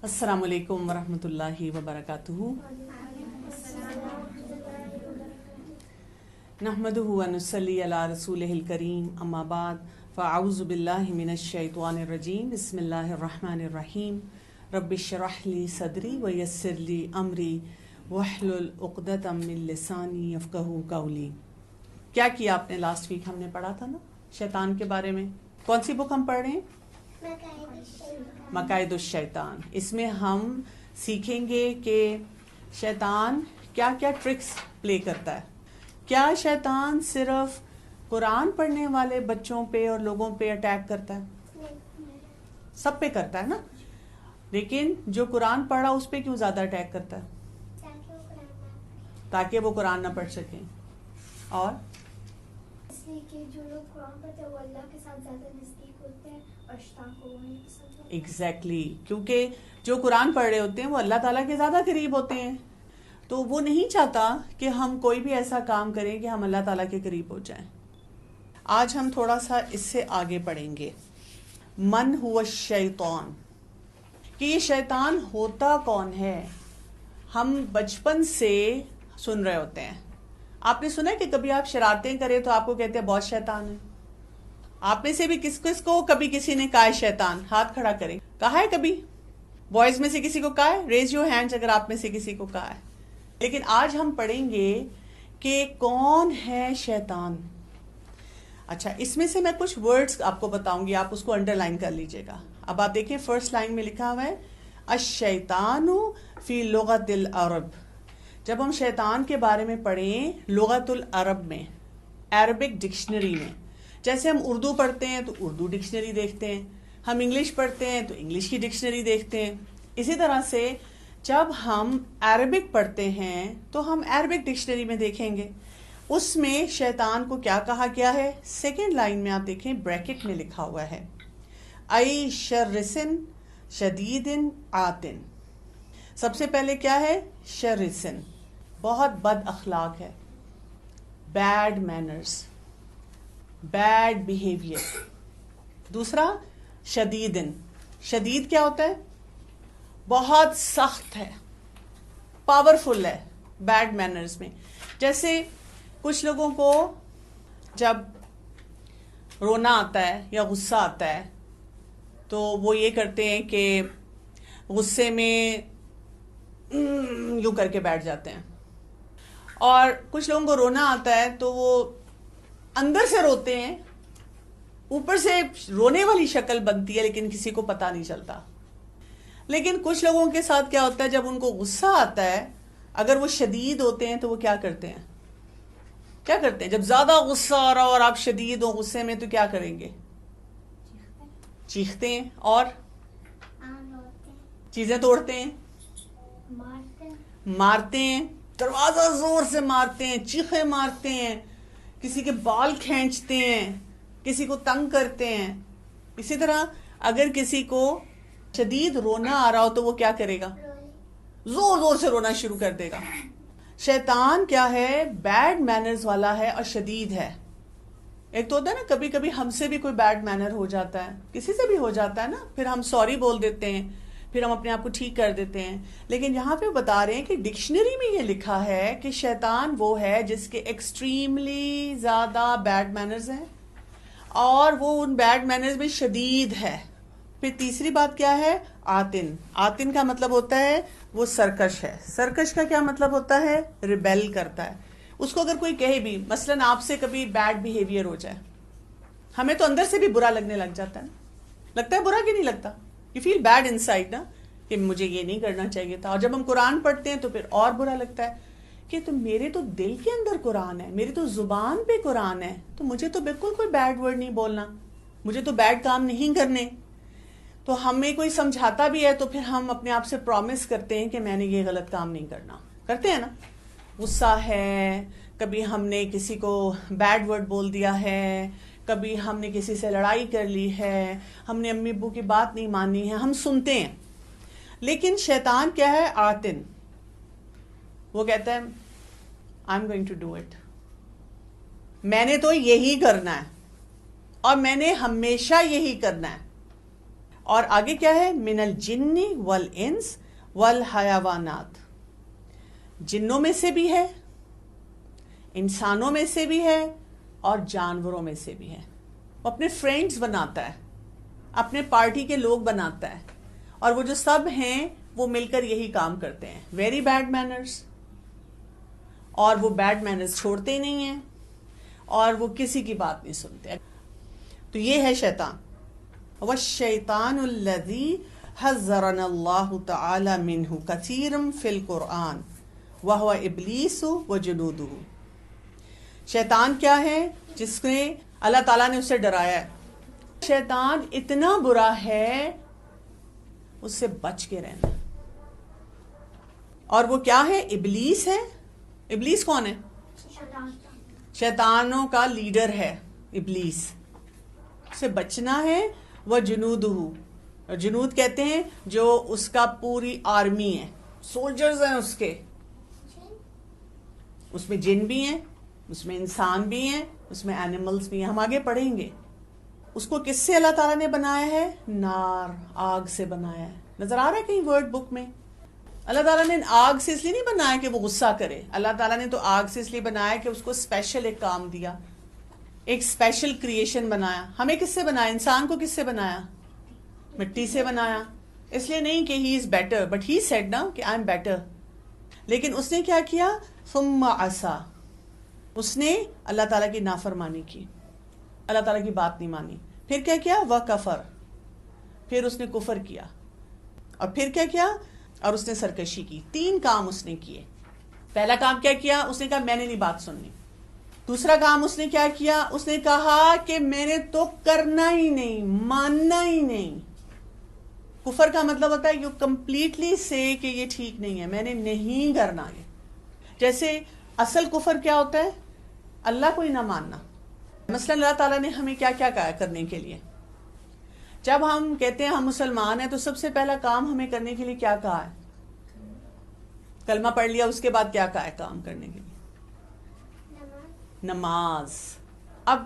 السلام علیکم ورحمۃ اللہ وبرکاتہ. نحمدہ ونصلی علی رسولہ الکریم، اما بعد فاعوذ باللہ من الشیطان الرجیم. بسم اللہ الرحمن الرحیم. رب اشرح لی صدری ویسر لی امری واحلل عقدۃ من لسانی یفقہوا قولی. کیا کیا آپ نے لاسٹ ویک؟ ہم نے پڑھا تھا نا شیطان کے بارے میں. کون سی بک ہم پڑھ رہے ہیں؟ مقائد الشیطان. اس میں ہم سیکھیں گے کہ شیطان کیا کیا ٹرکس پلے کرتا ہے. کیا شیطان صرف قرآن پڑھنے والے بچوں پہ اور لوگوں پہ اٹیک کرتا ہے؟ سب پہ کرتا ہے نا. لیکن جو قرآن پڑھا اس پہ کیوں زیادہ اٹیک کرتا ہے؟ تاکہ وہ قرآن نہ پڑھ سکیں. اور اس لیے کہ جو لوگ قرآن پڑھتے ہیں وہ اللہ کے ساتھ زیادہ نزدیک ہوتے ہیں اور شیطان کو وہ نہیں پسند ہوتا. ایگزیکٹلی کیونکہ جو قرآن پڑھ رہے ہوتے ہیں وہ اللہ تعالیٰ کے زیادہ قریب ہوتے ہیں، تو وہ نہیں چاہتا کہ ہم کوئی بھی ایسا کام کریں کہ ہم اللہ تعالیٰ کے قریب ہو جائیں. آج ہم تھوڑا سا اس سے آگے پڑھیں گے. من ہوا الشیطان، کہ یہ شیطان ہوتا کون ہے. ہم بچپن سے سن رہے ہوتے ہیں. آپ نے سنا ہے کہ کبھی آپ شرارتیں کریں تو آپ کو کہتے ہیں بہت شیطان ہے. آپ میں سے بھی کس کس کو کبھی کسی نے کہا ہے شیطان؟ ہاتھ کھڑا کریں. کہا ہے کبھی؟ بوائز میں سے کسی کو کہا ہے؟ ریز یور ہینڈز اگر آپ میں سے کسی کو کہا ہے. لیکن آج ہم پڑھیں گے کہ کون ہے شیطان. اچھا، اس میں سے میں کچھ ورڈز آپ کو بتاؤں گی، آپ اس کو انڈر لائن کر لیجئے گا. اب آپ دیکھیں فرسٹ لائن میں لکھا ہوا ہے الشیطان فی لغت العرب. جب ہم شیطان کے بارے میں پڑھیں لغت العرب میں، عربک ڈکشنری میں، جیسے ہم اردو پڑھتے ہیں تو اردو ڈکشنری دیکھتے ہیں، ہم انگلش پڑھتے ہیں تو انگلش کی ڈکشنری دیکھتے ہیں، اسی طرح سے جب ہم عربک پڑھتے ہیں تو ہم عربک ڈکشنری میں دیکھیں گے. اس میں شیطان کو کیا کہا گیا ہے؟ سیکنڈ لائن میں آپ دیکھیں بریکٹ میں لکھا ہوا ہے ای شرسن شدیدن آتن. سب سے پہلے کیا ہے؟ شرسن، بہت بد اخلاق ہے، بیڈ مینرز، بیڈ بیہیویئر. دوسرا شدیدن، شدید کیا ہوتا ہے؟ بہت سخت ہے، پاورفل ہے بیڈ مینرز میں. جیسے کچھ لوگوں کو جب رونا آتا ہے یا غصہ آتا ہے تو وہ یہ کرتے ہیں کہ غصے میں یوں کر کے بیٹھ جاتے ہیں. اور کچھ لوگوں کو رونا آتا ہے تو وہ اندر سے روتے ہیں، اوپر سے رونے والی شکل بنتی ہے لیکن کسی کو پتہ نہیں چلتا. لیکن کچھ لوگوں کے ساتھ کیا ہوتا ہے، جب ان کو غصہ آتا ہے اگر وہ شدید ہوتے ہیں تو وہ کیا کرتے ہیں؟ کیا کرتے ہیں جب زیادہ غصہ آ رہا ہو اور آپ شدید ہو غصے میں تو کیا کریں گے؟ چیختے ہیں اور چیزیں توڑتے ہیں، مارتے ہیں، دروازہ زور سے مارتے ہیں، چیخیں مارتے ہیں، کسی کے بال کھینچتے ہیں، کسی کو تنگ کرتے ہیں. اسی طرح اگر کسی کو شدید رونا آ رہا ہو تو وہ کیا کرے گا؟ زور زور سے رونا شروع کر دے گا. شیطان کیا ہے؟ بیڈ مینرز والا ہے اور شدید ہے. ایک تو ہوتا ہے نا کبھی کبھی ہم سے بھی کوئی بیڈ مینر ہو جاتا ہے، کسی سے بھی ہو جاتا ہے نا، پھر ہم سوری بول دیتے ہیں، پھر ہم اپنے آپ کو ٹھیک کر دیتے ہیں. لیکن یہاں پہ بتا رہے ہیں کہ ڈکشنری میں یہ لکھا ہے کہ شیطان وہ ہے جس کے ایکسٹریملی زیادہ بیڈ مینرز ہیں اور وہ ان بیڈ مینرز میں شدید ہے. پھر تیسری بات کیا ہے؟ آتن. آتن کا مطلب ہوتا ہے وہ سرکش ہے. سرکش کا کیا مطلب ہوتا ہے؟ ریبیل کرتا ہے. اس کو اگر کوئی کہے بھی، مثلاً آپ سے کبھی بیڈ بیہیویئر ہو جائے، ہمیں تو اندر سے بھی برا لگنے لگ جاتا ہے نا. لگتا ہے برا کہ نہیں لگتا؟ You feel bad inside نا، کہ مجھے یہ نہیں کرنا چاہیے تھا. اور جب ہم قرآن پڑھتے ہیں تو پھر اور برا لگتا ہے کہ تو میرے تو دل کے اندر قرآن ہے، میری تو زبان پہ قرآن ہے، تو مجھے تو بالکل کوئی بیڈ ورڈ نہیں بولنا، مجھے تو بیڈ کام نہیں کرنے. تو ہمیں کوئی سمجھاتا بھی ہے تو پھر ہم اپنے آپ سے پرومس کرتے ہیں کہ میں نے یہ غلط کام نہیں کرنا. کرتے ہیں نا. غصہ ہے، کبھی ہم نے کسی کو بیڈ ورڈ بول دیا ہے، کبھی ہم نے کسی سے لڑائی کر لی ہے، ہم نے امی ابو کی بات نہیں مانی ہے، ہم سنتے ہیں. لیکن شیطان کیا ہے؟ آتن. وہ کہتا ہے I am going to do it, میں نے تو یہی کرنا ہے اور میں نے ہمیشہ یہی کرنا ہے. اور آگے کیا ہے؟ من الجن والانس والحیوانات، جنوں میں سے بھی ہے، انسانوں میں سے بھی ہے، اور جانوروں میں سے بھی ہے. وہ اپنے فرینڈز بناتا ہے، اپنے پارٹی کے لوگ بناتا ہے، اور وہ جو سب ہیں وہ مل کر یہی کام کرتے ہیں. ویری بیڈ مینرز، اور وہ بیڈ مینرز چھوڑتے ہی نہیں ہیں، اور وہ کسی کی بات نہیں سنتے. تو یہ ہے شیطان. والشیطان الذی حذرنا اللہ تعالی منہ کثیرا فی القرآن وہو ابلیس وجنودہ. شیطان کیا ہے؟ جس نے اللہ تعالیٰ نے اسے ڈرایا ہے. شیطان اتنا برا ہے، اس سے بچ کے رہنا. اور وہ کیا ہے؟ ابلیس ہے. ابلیس کون ہے؟ شیطانوں کا لیڈر ہے ابلیس. سے بچنا ہے. وہ جنودہ، جنود کہتے ہیں جو اس کا پوری آرمی ہے، سولجرز ہیں اس کے. اس میں جن بھی ہیں، اس میں انسان بھی ہیں، اس میں اینیملز بھی ہیں. ہم آگے پڑھیں گے. اس کو کس سے اللہ تعالیٰ نے بنایا ہے؟ نار، آگ سے بنایا ہے. نظر آ رہا ہے کہیں ورڈ بک میں؟ اللہ تعالیٰ نے آگ سے اس لیے نہیں بنایا کہ وہ غصہ کرے. اللہ تعالیٰ نے تو آگ سے اس لیے بنایا کہ اس کو اسپیشل ایک کام دیا، ایک اسپیشل کریشن بنایا. ہمیں کس سے بنایا؟ انسان کو کس سے بنایا؟ مٹی سے بنایا. اس لیے نہیں کہ he is better, but he said نا کہ آئی ایم بیٹر. لیکن اس نے کیا کیا؟ ثم عصا، اس نے اللہ تعالیٰ کی نافرمانی کی، اللہ تعالیٰ کی بات نہیں مانی. پھر کیا کیا؟ وکفر، پھر اس نے کفر کیا. اور پھر کیا کیا؟ اور اس نے سرکشی کی. 3 کام اس نے کیے. پہلا کام کیا کیا؟ اس نے کہا میں نے نہیں بات سننی. دوسرا کام اس نے کیا کیا؟ اس نے کہا کہ میں نے تو کرنا ہی نہیں، ماننا ہی نہیں. کفر کا مطلب ہوتا ہے یو کمپلیٹلی سے کہ یہ ٹھیک نہیں ہے، میں نے نہیں کرنا. یہ جیسے اصل کفر کیا ہوتا ہے؟ اللہ کو ہی نہ ماننا. مثلا اللہ تعالیٰ نے ہمیں کیا کیا کہا کرنے کے لیے؟ جب ہم کہتے ہیں ہم مسلمان ہیں تو سب سے پہلا کام ہمیں کرنے کے لیے کیا کہا ہے؟ کلمہ پڑھ لیا، اس کے بعد کیا کہا ہے کام کرنے کے لیے؟ نماز. اب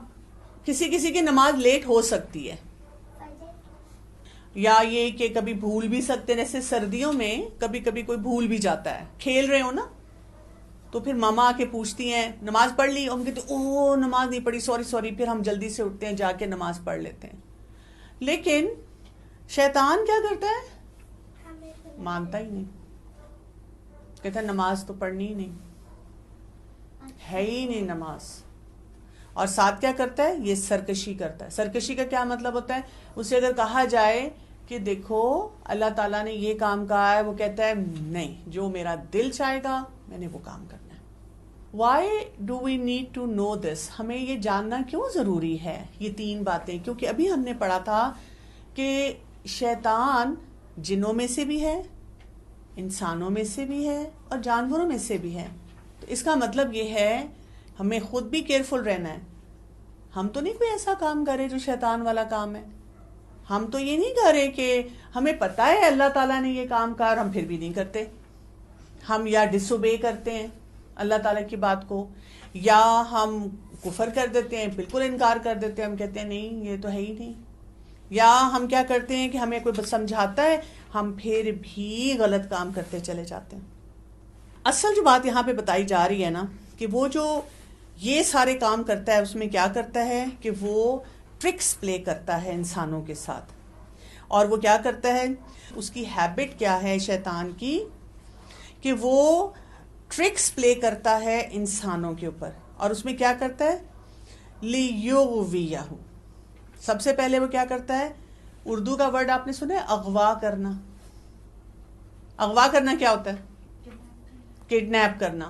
کسی کسی کی نماز لیٹ ہو سکتی ہے، یا یہ کہ کبھی بھول بھی سکتے ہیں. جیسے سردیوں میں کبھی کبھی کوئی بھول بھی جاتا ہے، کھیل رہے ہو نا، تو پھر ماما آ کے پوچھتی ہیں نماز پڑھ لی، ہم کہتے اوہ نماز نہیں پڑھی، سوری. پھر ہم جلدی سے اٹھتے ہیں، جا کے نماز پڑھ لیتے ہیں. لیکن شیطان کیا کرتا ہے؟ مانتا ہی نہیں، کہتا ہے نماز تو پڑھنی ہی نہیں، ہے ہی نہیں نماز. اور ساتھ کیا کرتا ہے؟ یہ سرکشی کرتا ہے. سرکشی کا کیا مطلب ہوتا ہے؟ اسے اگر کہا جائے کہ دیکھو اللہ تعالیٰ نے یہ کام کہا ہے، وہ کہتا ہے نہیں، جو میرا دل چاہے گا میں نے وہ کام کرنا ہے. Why do we need to know this؟ ہمیں یہ جاننا کیوں ضروری ہے یہ 3 باتیں؟ کیونکہ ابھی ہم نے پڑھا تھا کہ شیطان جنوں میں سے بھی ہے، انسانوں میں سے بھی ہے، اور جانوروں میں سے بھی ہے. تو اس کا مطلب یہ ہے ہمیں خود بھی کیئرفل رہنا ہے. ہم تو نہیں کوئی ایسا کام کرے جو شیطان والا کام ہے. ہم تو یہ نہیں کر رہے کہ ہمیں پتہ ہے اللہ تعالیٰ نے یہ کام کہا اور ہم پھر بھی نہیں کرتے. ہم یا ڈس اوبے کرتے ہیں اللہ تعالیٰ کی بات کو، یا ہم کفر کر دیتے ہیں، بالکل انکار کر دیتے ہیں. ہم کہتے ہیں نہیں یہ تو ہے ہی نہیں. یا ہم کیا کرتے ہیں کہ ہمیں کوئی سمجھاتا ہے، ہم پھر بھی غلط کام کرتے چلے جاتے ہیں. اصل جو بات یہاں پہ بتائی جا رہی ہے نا، کہ وہ جو یہ سارے کام کرتا ہے اس میں کیا کرتا ہے کہ وہ ٹرکس پلے کرتا ہے انسانوں کے ساتھ. اور وہ کیا کرتا ہے؟ اس کی ہیبٹ کیا ہے شیطان کی؟ کہ وہ ٹرکس پلے کرتا ہے انسانوں کے اوپر. اور اس میں کیا کرتا ہے؟ لیغویہ. سب سے پہلے وہ کیا کرتا ہے؟ اردو کا ورڈ آپ نے سنا ہے اغوا کرنا. اغوا کرنا کیا ہوتا ہے؟ کڈنیپ کرنا.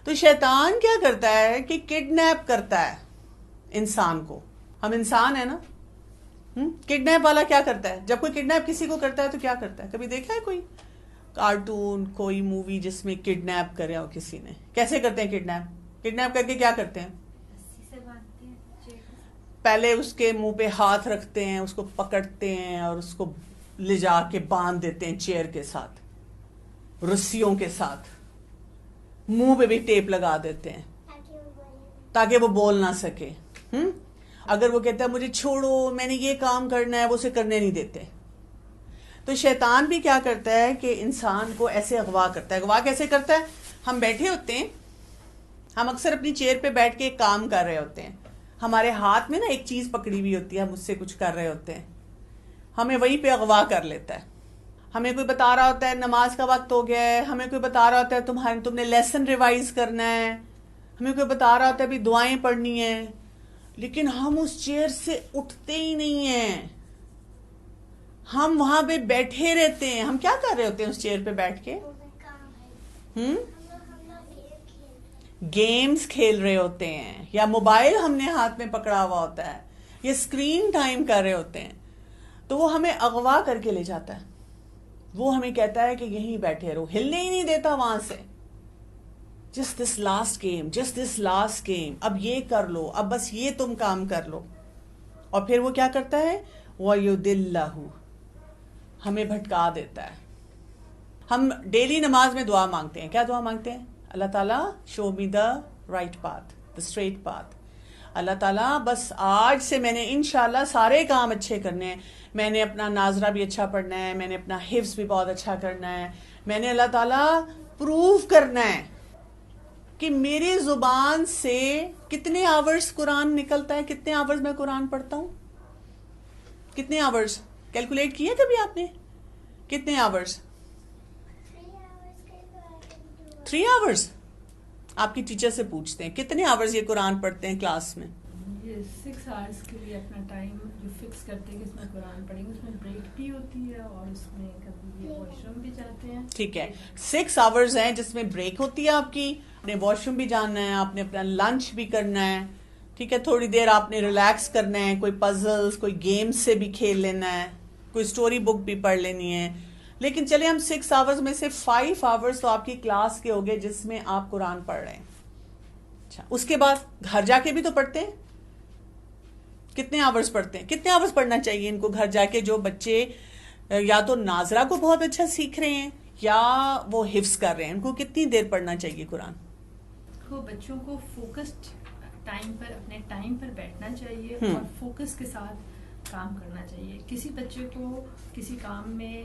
تو شیطان کیا کرتا ہے کہ کڈنیپ کرتا ہے انسان کو. ہم انسان ہیں نا. کڈنیپ والا کیا کرتا ہے؟ جب کوئی کڈنیپ کسی کو کرتا ہے تو کیا کرتا ہے؟ کبھی دیکھا ہے کوئی کارٹون، کوئی مووی جس میں کڈنیپ کرے ہو کسی نے؟ کیسے کرتے ہیں کڈنیپ؟ کڈنیپ کر کے کیا کرتے ہیں؟ پہلے اس کے منہ پہ ہاتھ رکھتے ہیں، اس کو پکڑتے ہیں اور اس کو لے جا کے باندھ دیتے ہیں چیئر کے ساتھ، رسیوں کے ساتھ. منہ پہ بھی ٹیپ لگا دیتے ہیں تاکہ وہ بول نہ سکے. اگر وہ کہتا ہے مجھے چھوڑو میں نے یہ کام کرنا ہے، وہ اسے کرنے نہیں دیتے. تو شیطان بھی کیا کرتا ہے کہ انسان کو ایسے اغوا کرتا ہے. اغوا کیسے کرتا ہے؟ ہم بیٹھے ہوتے ہیں، ہم اکثر اپنی چیئر پہ بیٹھ کے ایک کام کر رہے ہوتے ہیں، ہمارے ہاتھ میں نا ایک چیز پکڑی ہوئی ہوتی ہے، ہم اس سے کچھ کر رہے ہوتے ہیں، ہمیں وہیں پہ اغوا کر لیتا ہے. ہمیں کوئی بتا رہا ہوتا ہے نماز کا وقت ہو گیا ہے، ہمیں کوئی بتا رہا ہوتا ہے تم نے لیسن ریوائز کرنا ہے، ہمیں کوئی بتا رہا ہوتا ہے بھی دعائیں پڑھنی ہیں، لیکن ہم اس چیئر سے اٹھتے ہی نہیں ہیں، ہم وہاں پہ بیٹھے رہتے ہیں. ہم کیا کر رہے ہوتے ہیں اس چیئر پہ بیٹھ کے؟ گیمز کھیل رہے ہوتے ہیں، یا موبائل ہم نے ہاتھ میں پکڑا ہوا ہوتا ہے، یا اسکرین ٹائم کر رہے ہوتے ہیں. تو وہ ہمیں اغوا کر کے لے جاتا ہے، وہ ہمیں کہتا ہے کہ یہیں بیٹھے رہو، ہلنے ہی نہیں دیتا وہاں سے. Just this last game, just this last game, اب یہ کر لو، اب بس یہ تم کام کر لو. اور پھر وہ کیا کرتا ہے؟ وَيُدِلَّهُ، ہمیں بھٹکا دیتا ہے. ہم ڈیلی نماز میں دعا مانگتے ہیں. کیا دعا مانگتے ہیں؟ اللہ تعالیٰ show me the right path, the straight path. اللہ تعالیٰ بس آج سے میں نے انشاءاللہ سارے کام اچھے کرنے ہیں، میں نے اپنا ناظرہ بھی اچھا پڑھنا ہے، میں نے اپنا حفظ بھی بہت اچھا کرنا ہے، میں نے اللہ تعالیٰ پروو کرنا ہے کہ میری زبان سے کتنے آورز قرآن نکلتا ہے، کتنے آورز میں قرآن پڑھتا ہوں، کتنے آورز کیلکولیٹ کیے کبھی آپ نے؟ کتنے آورز؟ 3 آورز. آپ کی ٹیچر سے پوچھتے ہیں کتنے آورز یہ قرآن پڑھتے ہیں کلاس میں؟ یہ 6 آورز کے لیے اپنا ٹائم جو فکس کرتے ہیں کہ اس میں قرآن پڑھیں گے، اس میں بریک بھی ہوتی ہے اور اس میں کبھی یہ واش روم بھی جاتے ہیں. ٹھیک ہے، 6 آورز ہیں جس میں بریک ہوتی ہے آپ کی، آپ نے واش روم بھی جانا ہے، آپ نے اپنا لنچ بھی کرنا ہے، ٹھیک ہے، تھوڑی دیر آپ نے ریلیکس کرنا ہے، کوئی پزلز کوئی گیمز سے بھی کھیل لینا ہے، کوئی سٹوری بک بھی پڑھ لینی ہے. لیکن چلے ہم 6 آورز میں سے 5 آورز تو آپ کی کلاس کے ہو گئے جس میں آپ قرآن پڑھ رہے ہیں. اچھا، اس کے بعد گھر جا کے بھی تو پڑھتے ہیں. کتنے آورز پڑھتے ہیں؟ کتنے آورز پڑھنا چاہیے ان کو گھر جا کے؟ جو بچے یا تو ناظرہ کو بہت اچھا سیکھ رہے ہیں یا وہ حفظ کر رہے ہیں، ان کو کتنی دیر پڑھنا چاہیے قرآن؟ کو بچوں کو فوکسڈ ٹائم پر اپنے ٹائم پر بیٹھنا چاہیے اور فوکس کے ساتھ کام کرنا چاہیے. کسی بچے کو کسی کام میں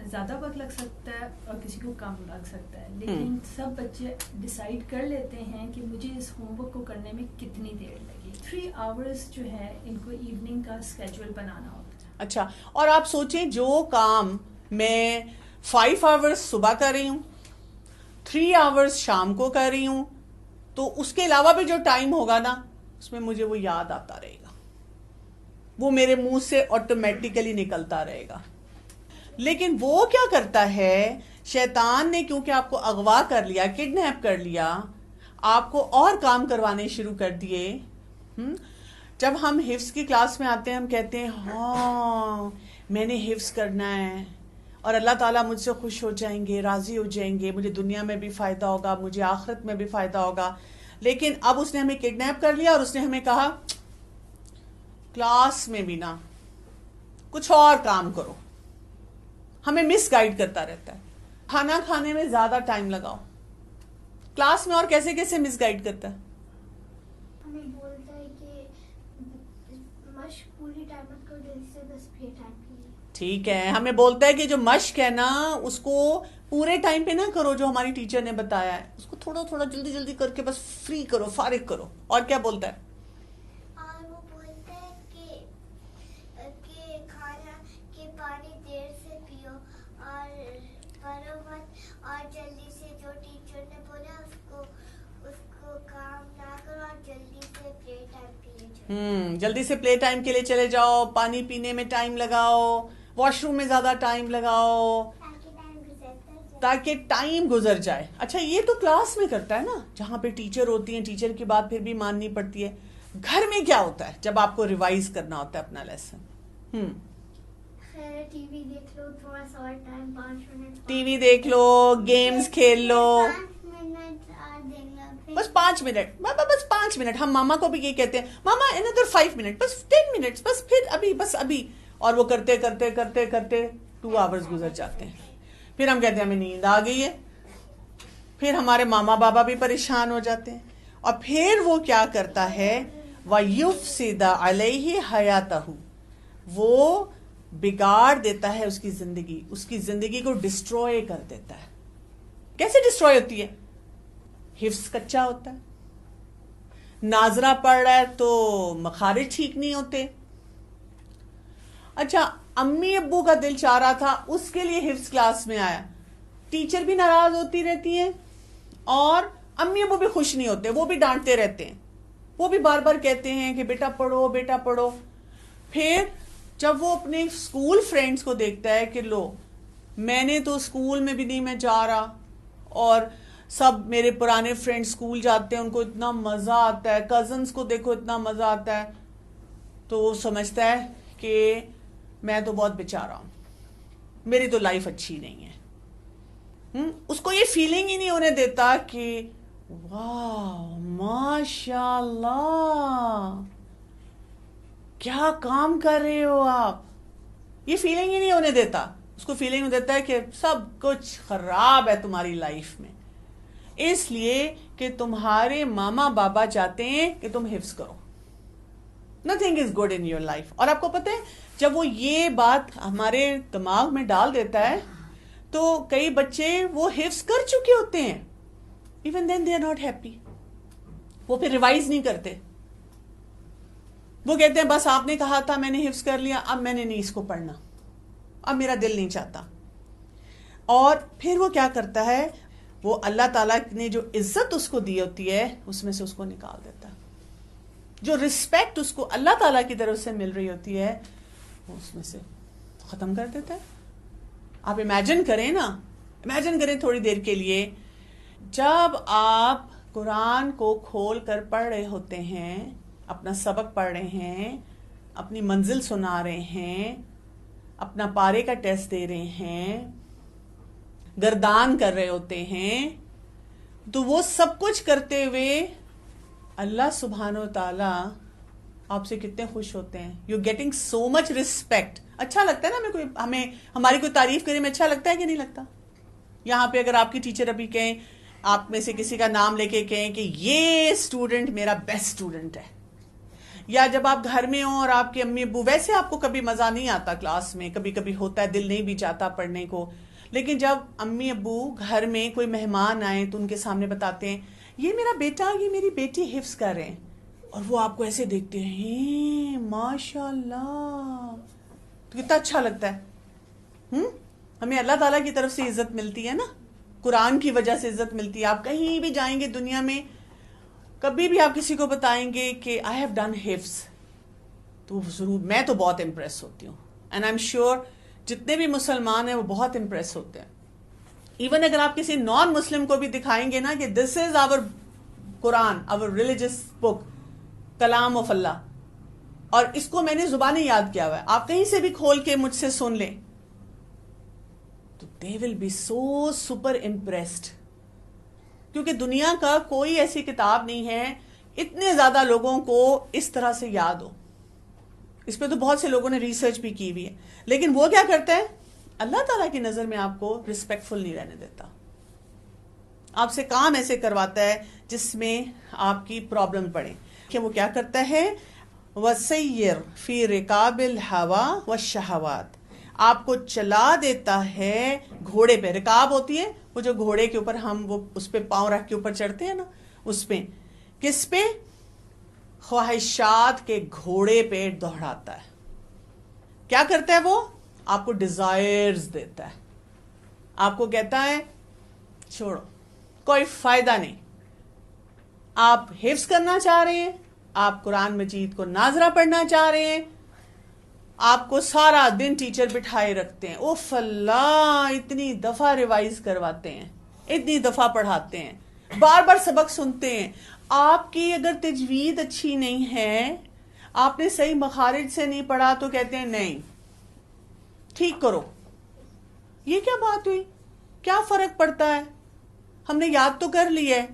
زیادہ وقت لگ سکتا ہے اور کسی کو کم لگ سکتا ہے، لیکن سب بچے ڈیسائیڈ کر لیتے ہیں کہ مجھے اس ہوم ورک کو کرنے میں کتنی دیر لگی. 3 آورز جو ہے ان کو ایوننگ کا اسکیجول بنانا ہوتا ہے. اچھا، اور آپ سوچیں جو کام میں 5 آورز صبح کر رہی ہوں، 3 آورز شام کو کر رہی ہوں، تو اس کے علاوہ بھی جو ٹائم ہوگا نا اس میں مجھے وہ یاد آتا رہے گا، وہ میرے منہ سے آٹومیٹیکلی نکلتا رہے گا. لیکن وہ کیا کرتا ہے شیطان نے، کیونکہ آپ کو اغوا کر لیا، کڈنیپ کر لیا، آپ کو اور کام کروانے شروع کر دیے. جب ہم حفظ کی کلاس میں آتے ہیں ہم کہتے ہیں ہاں میں نے حفظ کرنا ہے اور اللہ تعالیٰ مجھ سے خوش ہو جائیں گے، راضی ہو جائیں گے، مجھے دنیا میں بھی فائدہ ہوگا، مجھے آخرت میں بھی فائدہ ہوگا. لیکن اب اس نے ہمیں کڈنیپ کر لیا اور اس نے ہمیں کہا کلاس میں بھی نا کچھ اور کام کرو. ہمیں مس گائیڈ کرتا رہتا ہے. کھانا کھانے میں زیادہ ٹائم لگاؤ، کلاس میں اور کیسے کیسے مس گائیڈ کرتا ہے. ہمیں بولتا ہے کہ مشق پوری ٹائم مت کرو، جلدی سے بس پلے ٹائم کے لیے. ٹھیک ہے، ہمیں بولتا ہے کہ جو مشق ہے نا اس کو پورے ٹائم پہ نہ کرو جو ہماری ٹیچر نے بتایا ہے، اس کو تھوڑا تھوڑا جلدی جلدی کر کے بس فری کرو، فارغ کرو. اور کیا بولتا ہے؟ اور وہ بولتا ہے کہ کھانا کہ پانی دیر سے پیو اور پڑھو مت، اور جلدی سے جو ٹیچر نے بولا اس کو کام نہ کرو اور جلدی سے پلے ٹائم کے لیے جاؤ. جلدی سے پلے ٹائم کے لیے چلے جاؤ، پانی پینے میں ٹائم لگاؤ، واش روم میں زیادہ ٹائم لگاؤ تاکہ ٹائم گزر جائے. اچھا، یہ تو کلاس میں کرتا ہے نا جہاں پہ ٹیچر ہوتی ہیں، ٹیچر کی بات پھر بھی ماننی پڑتی ہے. گھر میں کیا ہوتا ہے جب آپ کو ریوائز کرنا ہوتا ہے اپنا لیسن؟ ٹی وی دیکھ لو تھوڑا سا اور ٹائم، 5 منٹ ٹی وی دیکھ لو، گیمز کھیل لو، 5 منٹ اور دینا، بس 5 منٹ، بس 5 منٹ. ہم ماما کو بھی یہ کہتے ہیں ماما another 5 منٹ، بس 10 منٹ، بس پھر ابھی، بس ابھی. اور وہ کرتے کرتے کرتے کرتے 2 آورز گزر جاتے ہیں. پھر ہم کہتے ہیں ہمیں نیند آ گئی ہے. پھر ہمارے ماما بابا بھی پریشان ہو جاتے ہیں. اور پھر وہ کیا کرتا ہے، وَيُفْسِدَ عَلَيْهِ حَيَاتَهُ، وہ بگاڑ دیتا ہے اس کی زندگی کو ڈسٹروئے کر دیتا ہے. کیسے ڈسٹروئے ہوتی ہے؟ حفظ کچا ہوتا ہے، ناظرہ پڑھ رہا ہے تو مخارج ٹھیک نہیں ہوتے. اچھا، امی ابو کا دل چاہ رہا تھا اس کے لیے حفظ کلاس میں آیا، ٹیچر بھی ناراض ہوتی رہتی ہیں اور امی ابو بھی خوش نہیں ہوتے، وہ بھی ڈانٹتے رہتے ہیں، وہ بھی بار بار کہتے ہیں کہ بیٹا پڑھو بیٹا پڑھو. پھر جب وہ اپنے اسکول فرینڈز کو دیکھتا ہے کہ لو، میں نے تو اسکول میں بھی نہیں میں جا رہا اور سب میرے پرانے فرینڈ اسکول جاتے ہیں، ان کو اتنا مزہ آتا ہے، کزنس کو دیکھو اتنا مزہ آتا ہے، تو وہ سمجھتا ہے کہ میں تو بہت بیچارہ ہوں، میری تو لائف اچھی نہیں ہے. اس کو یہ فیلنگ ہی نہیں ہونے دیتا کہ واہ ماشاء اللہ کیا کام کر رہے ہو آپ، یہ فیلنگ ہی نہیں ہونے دیتا. اس کو فیلنگ ہو دیتا ہے کہ سب کچھ خراب ہے تمہاری لائف میں، اس لیے کہ تمہارے ماما بابا چاہتے ہیں کہ تم حفظ کرو. nothing is good in your life. اور آپ کو پتہ ہے جب وہ یہ بات ہمارے دماغ میں ڈال دیتا ہے تو کئی بچے وہ حفظ کر چکے ہوتے ہیں، even then they are not happy. وہ پھر ریوائز نہیں کرتے، وہ کہتے ہیں بس آپ نے کہا تھا میں نے حفظ کر لیا، اب میں نے نہیں اس کو پڑھنا، اب میرا دل نہیں چاہتا. اور پھر وہ کیا کرتا ہے، وہ اللہ تعالیٰ نے جو عزت اس کو دی ہوتی ہے اس میں سے اس کو نکال دیتا ہے، جو رسپیکٹ اس کو اللہ تعالیٰ کی طرف سے مل رہی ہوتی ہے وہ اس میں سے ختم کر دیتا ہے. آپ امیجن کریں نا، امیجن کریں تھوڑی دیر کے لیے، جب آپ قرآن کو کھول کر پڑھ رہے ہوتے ہیں، اپنا سبق پڑھ رہے ہیں، اپنی منزل سنا رہے ہیں، اپنا پارے کا ٹیسٹ دے رہے ہیں، گردان کر رہے ہوتے ہیں، تو وہ سب کچھ کرتے ہوئے اللہ سبحانہ و تعالی آپ سے کتنے خوش ہوتے ہیں. You getting so much respect. اچھا لگتا ہے نا ہماری کوئی تعریف کرے میں، اچھا لگتا ہے کہ نہیں لگتا؟ یہاں پہ اگر آپ کی ٹیچر ابھی کہیں، آپ میں سے کسی کا نام لے کے کہیں کہ یہ اسٹوڈنٹ میرا بیسٹ اسٹوڈنٹ ہے، یا جب آپ گھر میں ہوں اور آپ کے امی ابو، ویسے آپ کو کبھی مزہ نہیں آتا کلاس میں، کبھی کبھی ہوتا ہے دل نہیں بھی چاہتا پڑھنے کو، لیکن جب امی ابو گھر میں کوئی مہمان آئے تو ان کے سامنے بتاتے ہیں یہ میرا بیٹا یہ میری بیٹی حفظ کر رہے ہیں، اور وہ آپ کو ایسے دیکھتے ہیں ماشاء اللہ، تو کتنا اچھا لگتا ہے. ہمیں اللہ تعالیٰ کی طرف سے عزت ملتی ہے نا، قرآن کی وجہ سے عزت ملتی ہے. آپ کہیں بھی جائیں گے دنیا میں، کبھی بھی آپ کسی کو بتائیں گے کہ آئی ہیو ڈن حفظ، تو ضرور میں تو بہت امپریس ہوتی ہوں، اینڈ آئی ایم شیور جتنے بھی مسلمان ہیں وہ بہت امپریس ہوتے ہیں. ایون اگر آپ کسی نان مسلم کو بھی دکھائیں گے نا کہ دس از آور قرآن، آور ریلیجس بک، کلام آف اللہ، اور اس کو میں نے زبانیں یاد کیا ہوا ہے، آپ کہیں سے بھی کھول کے مجھ سے سن لیں تو they will be so super impressed. کیونکہ دنیا کا کوئی ایسی کتاب نہیں ہے اتنے زیادہ لوگوں کو اس طرح سے یاد ہو. اس پہ تو بہت سے لوگوں نے ریسرچ بھی کی ہوئی ہے، لیکن وہ کیا کرتا ہے، اللہ تعالیٰ کی نظر میں آپ کو ریسپیکٹفل نہیں رہنے دیتا، آپ سے کام ایسے کرواتا ہے جس میں آپ کی پرابلم پڑے. کہ وہ کیا کرتا ہے، وَسَيِّرْ فِي رِقَابِ الْهَوَى وَالشَّهَوَاتِ، آپ کو چلا دیتا ہے گھوڑے پہ. رکاب ہوتی ہے وہ جو گھوڑے کے اوپر ہم وہ اس پہ پاؤں رکھ کے اوپر چڑھتے ہیں نا، اس پہ کس پہ، خواہشات کے گھوڑے پہ دوڑاتا ہے. کیا کرتا ہے وہ، آپ کو ڈیزائرز دیتا ہے، آپ کو کہتا ہے چھوڑو کوئی فائدہ نہیں، آپ حفظ کرنا چاہ رہے ہیں، آپ قرآن مجید کو ناظرہ پڑھنا چاہ رہے ہیں، آپ کو سارا دن ٹیچر بٹھائے رکھتے ہیں، اوف اللہ اتنی دفعہ ریوائز کرواتے ہیں، اتنی دفعہ پڑھاتے ہیں، بار بار سبق سنتے ہیں. آپ کی اگر تجوید اچھی نہیں ہے، آپ نے صحیح مخارج سے نہیں پڑھا تو کہتے ہیں نہیں ٹھیک کرو. یہ کیا بات ہوئی، کیا فرق پڑتا ہے، ہم نے یاد تو کر لی ہے.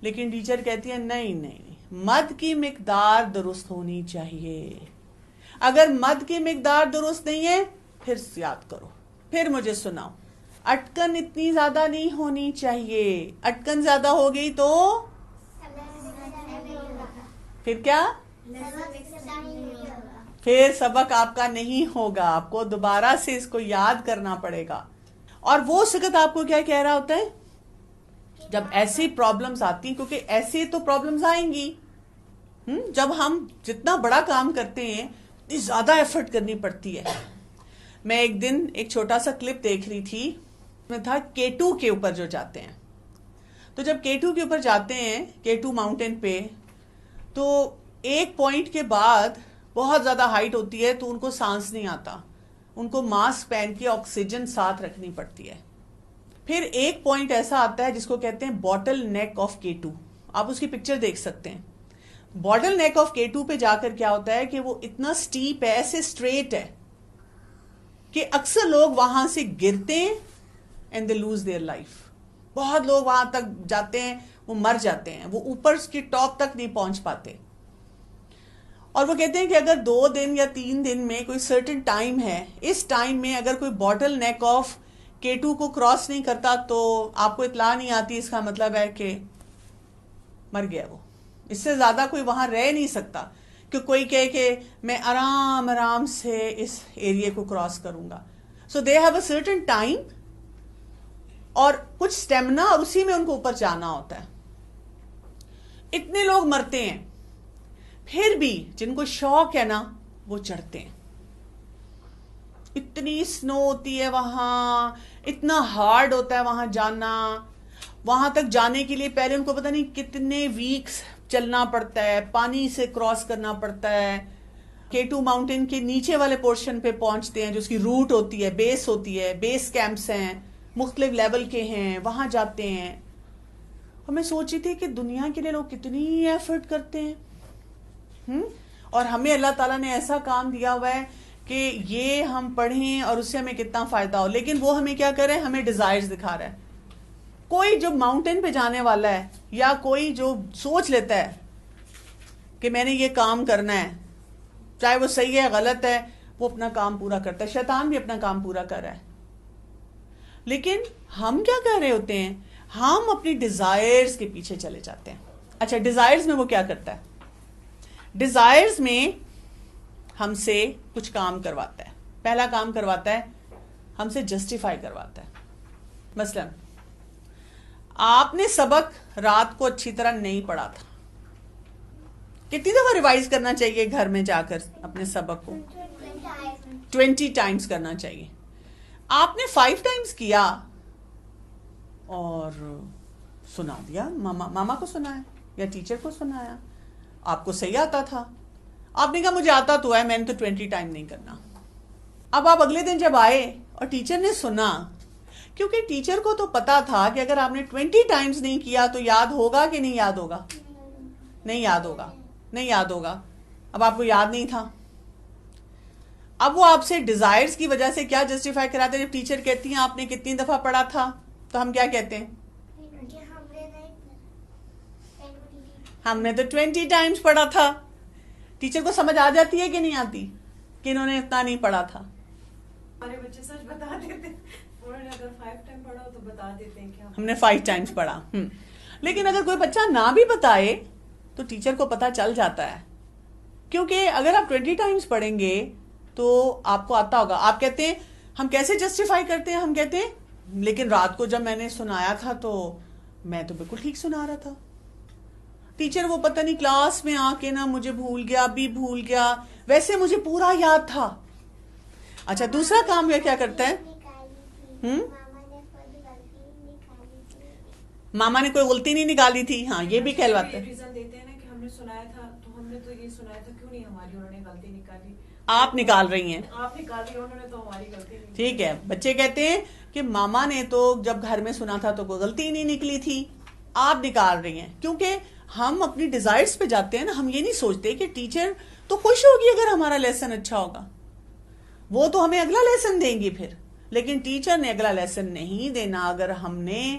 لیکن ٹیچر کہتی ہے نہیں مد کی مقدار درست ہونی چاہیے، اگر مد کی مقدار درست نہیں ہے پھر یاد کرو، پھر مجھے سناؤ. اٹکن اتنی زیادہ نہیں ہونی چاہیے، اٹکن زیادہ ہو گئی تو پھر کیا، پھر سبق آپ کا نہیں ہوگا, آپ کو دوبارہ سے اس کو یاد کرنا پڑے گا. اور وہ سکت آپ کو کیا کہہ رہا ہوتا ہے جب ایسی پرابلمز آتی ہیں, کیونکہ ایسے تو پرابلمز آئیں گی. جب ہم جتنا بڑا کام کرتے ہیں اتنی زیادہ ایفرٹ کرنی پڑتی ہے. میں ایک دن ایک چھوٹا سا کلپ دیکھ رہی تھی, میں تھا K2 کے اوپر جو جاتے ہیں. تو جب K2 کے اوپر جاتے ہیں, K2 ماؤنٹین پہ, تو ایک پوائنٹ کے بعد بہت زیادہ ہائٹ ہوتی ہے تو ان کو سانس نہیں آتا, ان کو ماسک پہن کے آکسیجن ساتھ رکھنی پڑتی ہے. پھر ایک پوائنٹ ایسا آتا ہے جس کو کہتے ہیں باٹل نیک آف K2. آپ اس کی پکچر دیکھ سکتے ہیں. باٹل نیک آف K2 پہ جا کر کیا ہوتا ہے کہ وہ اتنا سٹیپ ہے, ایسے اسٹریٹ ہے کہ اکثر لوگ وہاں سے گرتے ہیں and they lose their life. بہت لوگ وہاں تک جاتے ہیں, وہ مر جاتے ہیں, وہ اوپر کی ٹاپ تک نہیں پہنچ پاتے. اور وہ کہتے ہیں کہ اگر 2 دن یا 3 دن میں کوئی سرٹن ٹائم ہے, اس ٹائم میں اگر کوئی باٹل نیک آف K2 کو کراس نہیں کرتا تو آپ کو اطلاع نہیں آتی, اس کا مطلب ہے کہ مر گیا وہ. اس سے زیادہ کوئی وہاں رہ نہیں سکتا کہ کوئی کہے کہ میں آرام آرام سے اس ایریے کو کراس کروں گا. So they have a certain time اور کچھ سٹیمنا, اور اسی میں ان کو اوپر جانا ہوتا ہے. اتنے لوگ مرتے ہیں, پھر بھی جن کو شوق ہے نا وہ چڑھتے ہیں. اتنی سنو ہوتی ہے وہاں, اتنا ہارڈ ہوتا ہے وہاں جانا. وہاں تک جانے کے لیے پہلے ان کو پتہ نہیں کتنے ویکس چلنا پڑتا ہے, پانی سے کراس کرنا پڑتا ہے. K2 ماؤنٹین کے نیچے والے پورشن پہ پہنچتے ہیں جو اس کی روٹ ہوتی ہے, بیس ہوتی ہے, بیس کیمپس ہیں, مختلف لیول کے ہیں, وہاں جاتے ہیں. اور میں سوچی تھی کہ دنیا کے لیے لوگ کتنی ایفرٹ کرتے ہیں, اور ہمیں اللہ تعالیٰ نے ایسا کام دیا ہوا ہے کہ یہ ہم پڑھیں اور اس سے ہمیں کتنا فائدہ ہو. لیکن وہ ہمیں کیا کرے, ہمیں ڈیزائرز دکھا رہا ہے. کوئی جو ماؤنٹین پہ جانے والا ہے یا کوئی جو سوچ لیتا ہے کہ میں نے یہ کام کرنا ہے, چاہے وہ صحیح ہے غلط ہے, وہ اپنا کام پورا کرتا ہے. شیطان بھی اپنا کام پورا کر رہا ہے. لیکن ہم کیا کر رہے ہوتے ہیں, ہم اپنی ڈیزائرز کے پیچھے چلے جاتے ہیں. اچھا, ڈیزائرز میں وہ کیا کرتا ہے, ڈیزائرز میں ہم سے کچھ کام کرواتا ہے. پہلا کام کرواتا ہے, ہم سے جسٹیفائی کرواتا ہے. مثلا آپ نے سبق رات کو اچھی طرح نہیں پڑھا تھا, کتنی دفعہ ریوائز کرنا چاہیے گھر میں جا کر اپنے سبق کو؟ 20 ٹائمز کرنا چاہیے. آپ نے 5 ٹائمز کیا اور سنا دیا, ماما کو سنایا یا ٹیچر کو سنایا, آپ کو صحیح آتا تھا, آپ نے کہا مجھے آتا تو ہے, میں نے تو 20 ٹائم نہیں کرنا. اب آپ اگلے دن جب آئے اور ٹیچر نے سنا, کیونکہ ٹیچر کو تو پتا تھا کہ اگر آپ نے 20 ٹائمز نہیں کیا تو یاد ہوگا کہ نہیں یاد ہوگا, نہیں یاد ہوگا, نہیں یاد ہوگا. اب آپ کو یاد نہیں تھا. اب وہ آپ سے ڈیزائرز کی وجہ سے کیا جسٹیفائی کراتے ہیں. جب ٹیچر کہتی ہیں آپ نے کتنی دفعہ پڑھا تھا, تو ہم کیا کہتے ہیں, ہم نے تو 20 ٹائمز پڑھا تھا. ٹیچر کو سمجھ آ جاتی ہے کہ نہیں آتی کہ انہوں نے اتنا نہیں پڑھا تھا. ہمارے بچے سچ بتا دیتے, انہوں نے اگر 5 ٹائم پڑھا ہو تو بتا دیتے ہیں کہ ہم نے 5 ٹائمز پڑھا. لیکن اگر کوئی بچہ نہ بھی بتائے تو ٹیچر کو پتا چل جاتا ہے, کیونکہ اگر آپ 20 ٹائمز پڑھیں گے تو آپ کو آتا ہوگا. آپ کہتے ہیں ہم کیسے جسٹیفائی کرتے ہیں, ہم کہتے ہیں لیکن رات کو جب میں نے سنایا تھا تو میں تو بالکل ٹھیک سنا رہا تھا. ٹیچر وہ پتہ نہیں کلاس میں آ کے نا مجھے بھول گیا, ابھی بھول گیا, ویسے مجھے پورا یاد تھا. اچھا, دوسرا کام یہ کیا کرتا ہے, ماما نے کوئی غلطی نہیں نکالی تھی. ہاں, یہ بھی کہلواتے ہیں. ریزن دیتے ہیں نا کہ ہم نے سنایا تھا تو ہم نے تو یہ سنایا تھا, کیوں نہیں ہماری انہوں نے غلطی نکالی. آپ نکال رہی ہیں, آپ نکال رہی ہیں, انہوں نے تو ہماری غلطی نہیں. ٹھیک ہے. بچے کہتے ہیں کہ ماما نے تو جب گھر میں سنا تھا تو کوئی غلطی نہیں نکلی تھی, آپ نکال رہی ہیں. کیونکہ ہم اپنی ڈیزائرز پہ جاتے ہیں نا, ہم یہ نہیں سوچتے کہ ٹیچر تو خوش ہوگی اگر ہمارا لیسن اچھا ہوگا, وہ تو ہمیں اگلا لیسن دیں گی پھر. لیکن ٹیچر نے اگلا لیسن نہیں دینا اگر ہم نے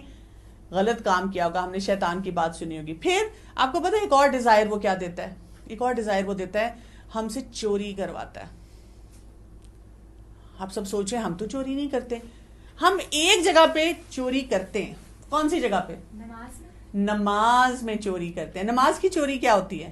غلط کام کیا ہوگا, ہم نے شیطان کی بات سنی ہوگی. پھر آپ کو پتا ہے ایک اور ڈیزائر وہ کیا دیتا ہے, ایک اور ڈیزائر وہ دیتا ہے, ہم سے چوری کرواتا ہے. آپ سب سوچیں ہم تو چوری نہیں کرتے, ہم ایک جگہ پہ چوری کرتے ہیں. کون سی جگہ پہ؟ نماز میں چوری کرتے ہیں. نماز کی چوری کیا ہوتی ہے,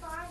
5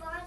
5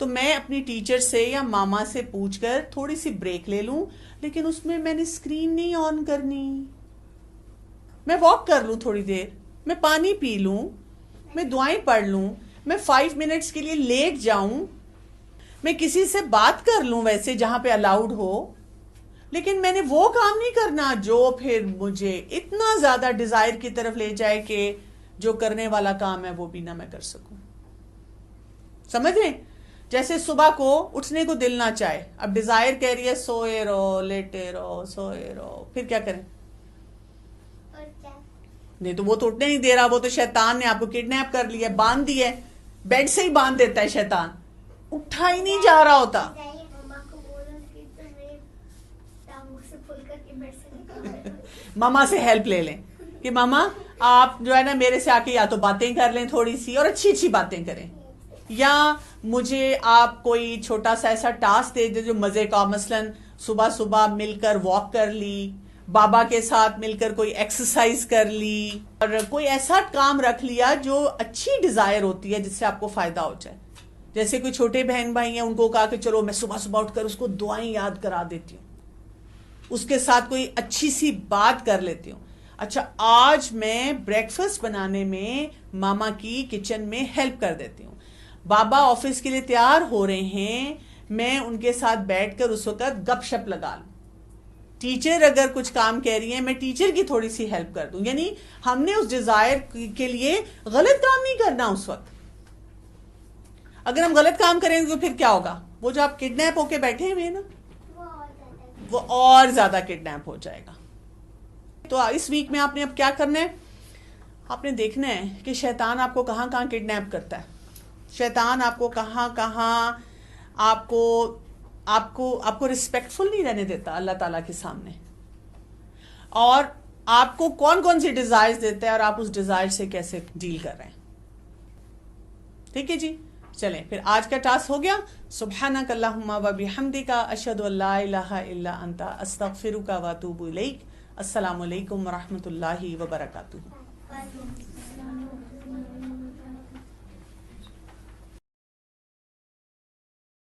تو میں اپنی ٹیچر سے یا ماما سے پوچھ کر تھوڑی سی بریک لے لوں، لیکن اس میں نے اسکرین نہیں آن کرنی. میں واک کر لوں تھوڑی دیر، میں پانی پی لوں، میں دعائیں پڑھ لوں، میں 5 منٹس کے لیے لیٹ جاؤں، میں کسی سے بات کر لوں ویسے جہاں پہ الاؤڈ ہو، لیکن میں نے وہ کام نہیں کرنا جو پھر مجھے اتنا زیادہ ڈیزائر کی طرف لے جائے کہ جو کرنے والا کام ہے وہ بھی نہ میں کر سکوں. سمجھ رہے؟ جیسے صبح کو اٹھنے کو دل نہ چاہے، اب ڈیزائر کہہ رہی ہے سوئے رہو، لیٹے رہو، سوئے رہو، پھر کیا کریں؟ اور کیا؟ نہیں تو وہ تو اٹھنے نہیں دے رہا، وہ تو شیطان نے آپ کو کڈنیپ کر لیا، باندھ دیا ہے، بیڈ سے ہی باندھ دیتا ہے شیطان، اٹھا ہی نہیں جا رہا ہوتا. مما کو بولو کہ تمہیں ٹانگوں سے پھول کر کے بیٹھ سے ماما سے ہیلپ لے لیں کہ ماما آپ جو ہے نا میرے سے آ کے یا تو باتیں کر لیں تھوڑی سی، اور اچھی اچھی باتیں کریں، یا مجھے آپ کوئی چھوٹا سا ایسا ٹاسک دے دیں جو مزے کا، مثلا صبح صبح مل کر واک کر لی، بابا کے ساتھ مل کر کوئی ایکسرسائز کر لی، اور کوئی ایسا کام رکھ لیا جو اچھی ڈیزائر ہوتی ہے جس سے آپ کو فائدہ ہو جائے. جیسے کوئی چھوٹے بہن بھائی ہیں، ان کو کہا کہ چلو میں صبح صبح اٹھ کر اس کو دعائیں یاد کرا دیتی ہوں، اس کے ساتھ کوئی اچھی سی بات کر لیتی ہوں. اچھا آج میں بریک فاسٹ بنانے میں ماما کی کچن میں ہیلپ کر دیتی ہوں. بابا آفس کے لیے تیار ہو رہے ہیں، میں ان کے ساتھ بیٹھ کر اس وقت گپ شپ لگا لوں. ٹیچر اگر کچھ کام کہہ رہی ہے، میں ٹیچر کی تھوڑی سی ہیلپ کر دوں. یعنی ہم نے اس ڈیزائر کے لیے غلط کام نہیں کرنا اس وقت. اگر ہم غلط کام کریں گے تو پھر کیا ہوگا؟ وہ جو آپ کڈنیپ ہو کے بیٹھے ہوئے ہیں نا، وہ اور زیادہ کڈنیپ ہو جائے گا. تو اس ویک میں آپ نے اب کیا کرنا ہے؟ آپ نے دیکھنا ہے کہ شیطان آپ کو کہاں کہاں کڈنیپ کرتا ہے. شیطان آپ کو کہاں کہاں آپ کو ریسپیکٹفل نہیں رہنے دیتا اللہ تعالیٰ کے سامنے، اور آپ کو کون کون سی ڈیزائرز دیتا ہے اور آپ اس ڈیزائر سے کیسے ڈیل کر رہے ہیں. ٹھیک ہے جی، چلیں پھر آج کا ٹاسک ہو گیا. سبحانک اللہم و بحمدک، اشہد ان لا الہ الا انت، استغفرک و اتوب الیک. السلام علیکم ورحمۃ اللہ وبرکاتہ.